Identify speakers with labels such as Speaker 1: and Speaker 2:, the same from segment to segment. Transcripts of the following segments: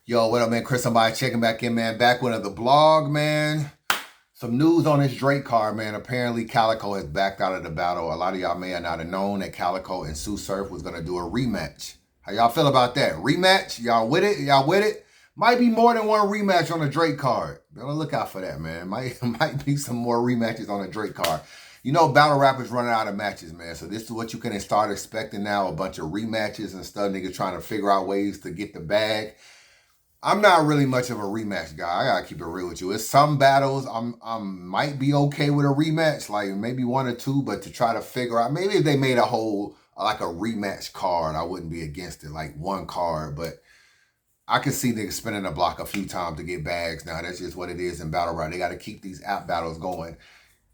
Speaker 1: Yo, what up, man? Chris, somebody checking back in, man. Back with another blog, man. Some news on this Drake card, man. Apparently, Calicoe has backed out of the battle. A lot of y'all may have not have known that Calicoe and Sue Surf was going to do a rematch. How y'all feel about that? Rematch? Y'all with it? Y'all with it? Might be more than one rematch on the Drake card. Be on the lookout for that, man. Might be some more rematches on the Drake card. You know, battle rappers running out of matches, man. So this is what you can start expecting now. A bunch of rematches and stuff. Niggas trying to figure out ways to get the bag. I'm not really much of a rematch guy. I gotta keep it real with you. It's some battles I might be okay with a rematch, like maybe one or two, but to try to figure out, maybe if they made a whole like a rematch card, I wouldn't be against it, like one card. But I can see niggas spinning the block a few times to get bags now. That's just what it is in battle rap. They got to keep these app battles going.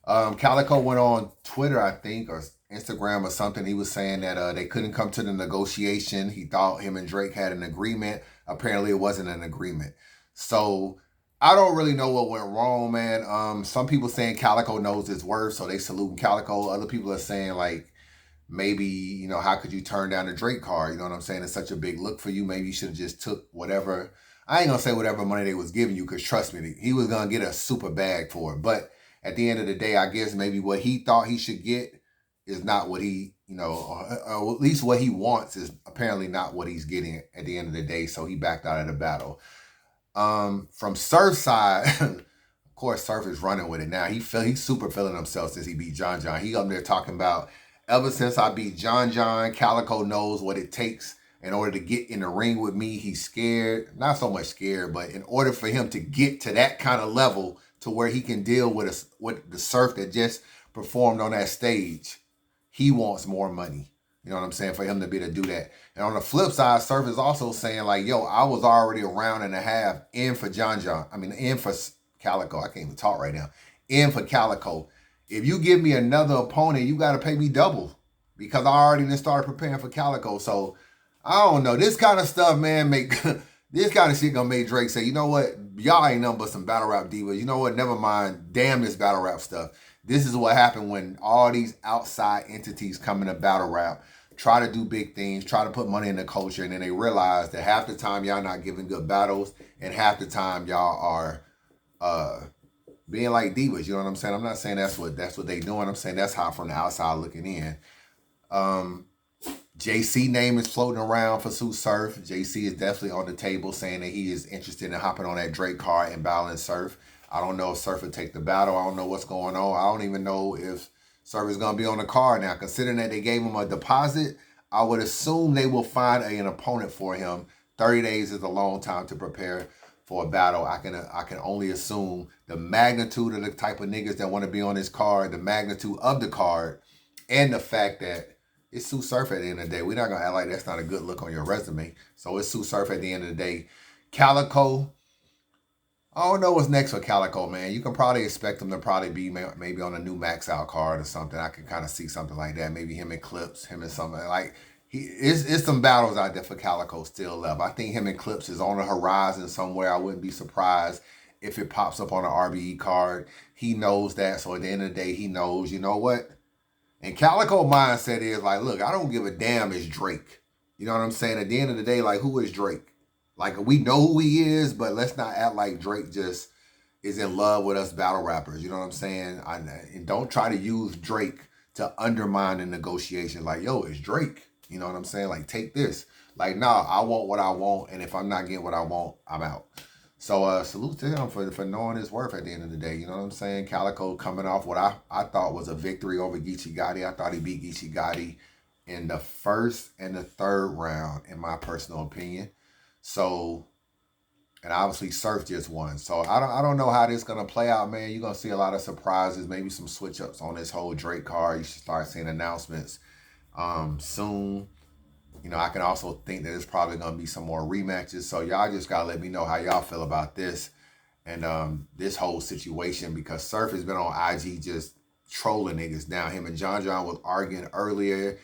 Speaker 1: Calicoe went on Twitter, I think, or Instagram or something. He was saying that they couldn't come to the negotiation. He thought him and Drake had an agreement. Apparently, it wasn't an agreement. So I don't really know what went wrong, man. Some people saying Calicoe knows his worth, so they saluting Calicoe. Other people are saying like maybe, you know, how could you turn down the Drake card? You know what I'm saying? It's such a big look for you. Maybe you should have just took whatever. I ain't gonna say whatever money they was giving you, because trust me, he was gonna get a super bag for it. But at the end of the day, I guess maybe what he thought he should get is not what he, you know, or at least what he wants is apparently not what he's getting at the end of the day. So he backed out of the battle. From Surf's side, of course, Surf is running with it now. He's super feeling himself since he beat John John. He up there talking about, ever since I beat John John, Calicoe knows what it takes in order to get in the ring with me. He's scared, not so much scared, but in order for him to get to that kind of level to where he can deal with the Surf that just performed on that stage, he wants more money. You know what I'm saying? For him to be able to do that. And on the flip side, Surf is also saying like, yo, I was already a round and a half in for John John. I mean, in for Calicoe. I can't even talk right now. In for Calicoe. If you give me another opponent, you got to pay me double, because I already done started preparing for Calicoe. So I don't know. This kind of stuff, man, this kind of shit gonna make Drake say, you know what? Y'all ain't nothing but some battle rap divas. You know what? Never mind. Damn this battle rap stuff. This is what happened when all these outside entities come into battle rap, try to do big things, try to put money in the culture, and then they realize that half the time y'all not giving good battles, and half the time y'all are being like divas. You know what I'm saying? I'm not saying that's what they doing. I'm saying that's how from the outside looking in. JC name is floating around for Sue Surf. JC is definitely on the table saying that he is interested in hopping on that Drake car and battling Surf. I don't know if Surf will take the battle. I don't know what's going on. I don't even know if Surf is going to be on the card now. Considering that they gave him a deposit, I would assume they will find an opponent for him. 30 days is a long time to prepare for a battle. I can only assume the magnitude of the type of niggas that want to be on this card, the magnitude of the card, and the fact that it's Sue Surf at the end of the day. We're not going to act like that's not a good look on your resume. So it's Sue Surf at the end of the day. Calicoe, I don't know what's next for Calicoe, man. You can probably expect him to probably be maybe on a new Max Out card or something. I can kind of see something like that. Maybe him and Clips, him and something like it's some battles out there for Calicoe still left. I think him and Clips is on the horizon somewhere. I wouldn't be surprised if it pops up on an RBE card. He knows that. So at the end of the day, he knows, you know what? And Calicoe mindset is like, look, I don't give a damn it's Drake. You know what I'm saying? At the end of the day, like, who is Drake? Like, we know who he is, but let's not act like Drake just is in love with us battle rappers. You know what I'm saying? And don't try to use Drake to undermine the negotiation. Like, yo, it's Drake. You know what I'm saying? Like, take this. Like, nah, I want what I want, and if I'm not getting what I want, I'm out. So salute to him for knowing his worth at the end of the day. You know what I'm saying? Calicoe coming off what I thought was a victory over Geechee Gotti. I thought he beat Geechee Gotti in the first and the third round, in my personal opinion. So, and obviously Surf just won. So I don't know how this is gonna play out, man. You're gonna see a lot of surprises, maybe some switch ups on this whole Drake card. You should start seeing announcements soon. You know, I can also think that there's probably gonna be some more rematches. So y'all just gotta let me know how y'all feel about this and this whole situation, because Surf has been on IG just trolling niggas down. Him and John John was arguing earlier.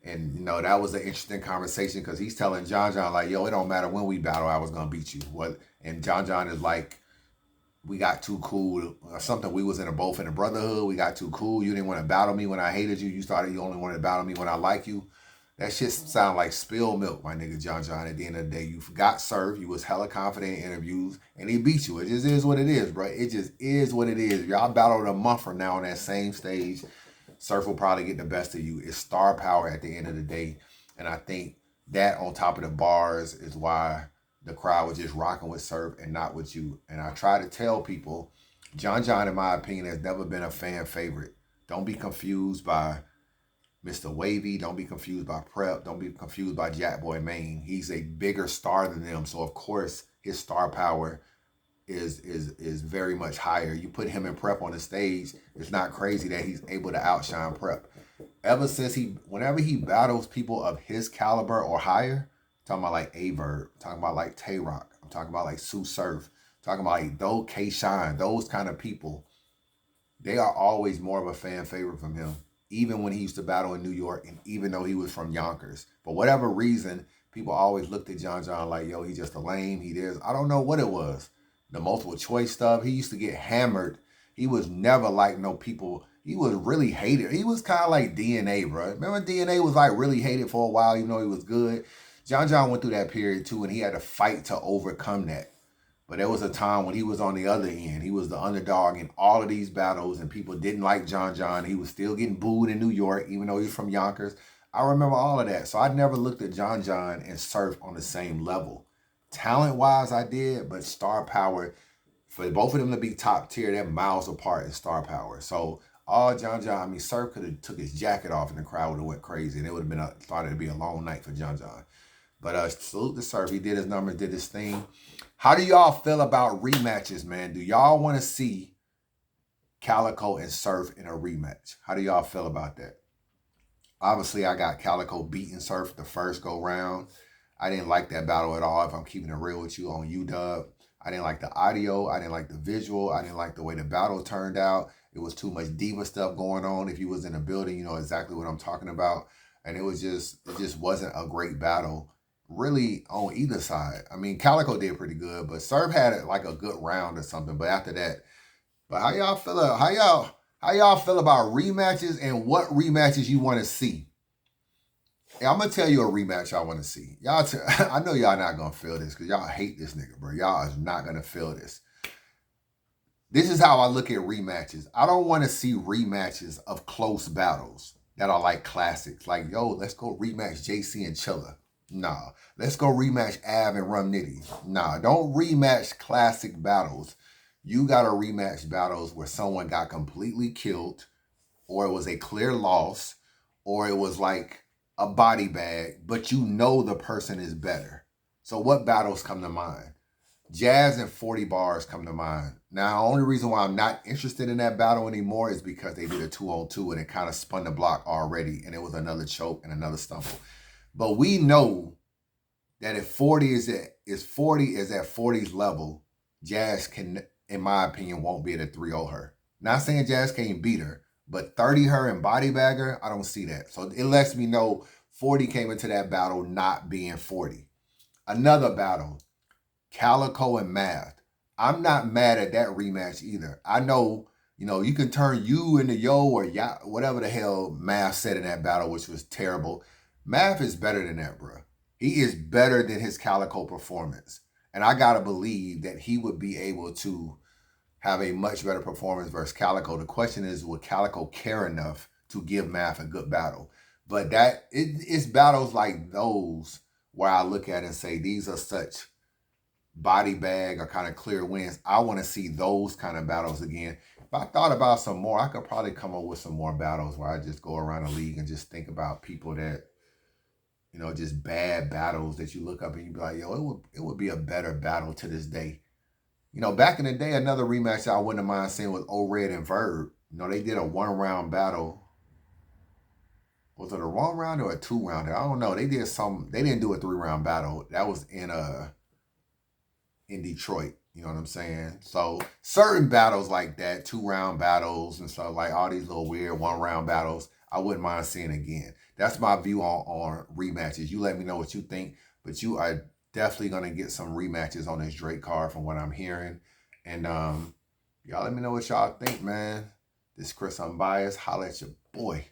Speaker 1: And, you know, that was an interesting conversation, because he's telling John John, like, yo, it don't matter when we battle, I was going to beat you. And John John is like, we got too cool or something. We was both in a brotherhood. We got too cool. You didn't want to battle me when I hated you. You only wanted to battle me when I like you. That shit sound like spilled milk, my nigga John. At the end of the day, you got Surf. You was hella confident in interviews, and he beat you. It just is what it is, bro. It just is what it is. Y'all battled a month from now on that same stage. Surf will probably get the best of you. It's star power at the end of the day, and I think that on top of the bars is why the crowd was just rocking with Surf and not with you. And I try to tell people, John, in my opinion, has never been a fan favorite. Don't be confused by Mr. Wavy. Don't be confused by Prep. Don't be confused by Jackboy Maine. He's a bigger star than them. So of course his star power is very much higher. You put him and Prep on the stage, it's not crazy that he's able to outshine Prep. Ever since whenever he battles people of his caliber or higher, I'm talking about like Averb, talking about like Tay Rock, I'm talking about like Sue Surf, talking about like those K-Shine, those kind of people, they are always more of a fan favorite from him. Even when he used to battle in New York, and even though he was from Yonkers. For whatever reason, people always looked at John like, yo, he's just a lame, he is. I don't know what it was. The multiple choice stuff, he used to get hammered. He was never like no people, he was really hated. He was kind of like DNA, bro. Remember DNA was like really hated for a while, even though he was good? John went through that period too, and he had to fight to overcome that. But there was a time when he was on the other end. He was the underdog in all of these battles, and people didn't like John. He was still getting booed in New York, even though he's from Yonkers. I remember all of that. So I never looked at John and Surf on the same level. Talent-wise, I did, but star power, for both of them to be top tier, they're miles apart in star power. So all John, Surf could have took his jacket off and the crowd would have went crazy, and it would have been started to be a long night for John. But salute to Surf. He did his numbers, did his thing. How do y'all feel about rematches, man? Do y'all want to see Calicoe and Surf in a rematch? How do y'all feel about that? Obviously, I got Calicoe beating Surf the first go round. I didn't like that battle at all, if I'm keeping it real with you, on UW. I didn't like the audio. I didn't like the visual. I didn't like the way the battle turned out. It was too much diva stuff going on. If you was in the building, you know exactly what I'm talking about. And it just wasn't a great battle, really, on either side. I mean, Calicoe did pretty good, but Surf had like a good round or something. But after that, but how y'all feel? How y'all feel about rematches, and what rematches you want to see? Yeah, I'm gonna tell you a rematch I want to see. I know y'all not gonna feel this because y'all hate this nigga, bro. Y'all is not gonna feel this. This is how I look at rematches. I don't want to see rematches of close battles that are like classics. Like, yo, let's go rematch JC and Chilla. Nah. Let's go rematch Av and Rum Nitty. Nah. Don't rematch classic battles. You got to rematch battles where someone got completely killed, or it was a clear loss, or it was like a body bag, but you know the person is better. So what battles come to mind? Jazz and 40 bars come to mind. Now, the only reason why I'm not interested in that battle anymore is because they did a 2-on-2 and it kind of spun the block already, and it was another choke and another stumble. But we know that if 40 is at 40's level, Jazz can, in my opinion, won't be able to 3-0 her. Not saying Jazz can't beat her, but 30 her and body bag her, I don't see that. So it lets me know 40 came into that battle not being 40. Another battle, Calicoe and Math. I'm not mad at that rematch either. I know, you can turn you into yo or ya, whatever the hell Math said in that battle, which was terrible. Math is better than that, bro. He is better than his Calicoe performance. And I got to believe that he would be able to have a much better performance versus Calicoe. The question is, would Calicoe care enough to give Math a good battle? But it's battles like those where I look at it and say, these are such body bag or kind of clear wins. I want to see those kind of battles again. If I thought about some more, I could probably come up with some more battles where I just go around the league and just think about people that, just bad battles that you look up and you be like, yo, it would be a better battle to this day. Back in the day, another rematch I wouldn't mind seeing was O-Red and Verb. They did a 1-round battle. Was it a 1-round or a 2-rounder? I don't know. They didn't do a 3-round battle. That was in Detroit. You know what I'm saying? So certain battles like that, 2-round battles and stuff, like all these little weird 1-round battles, I wouldn't mind seeing again. That's my view on rematches. You let me know what you think, but you are definitely going to get some rematches on this Drake card from what I'm hearing. And y'all let me know what y'all think, man. This Chris Unbiased. Holla at your boy.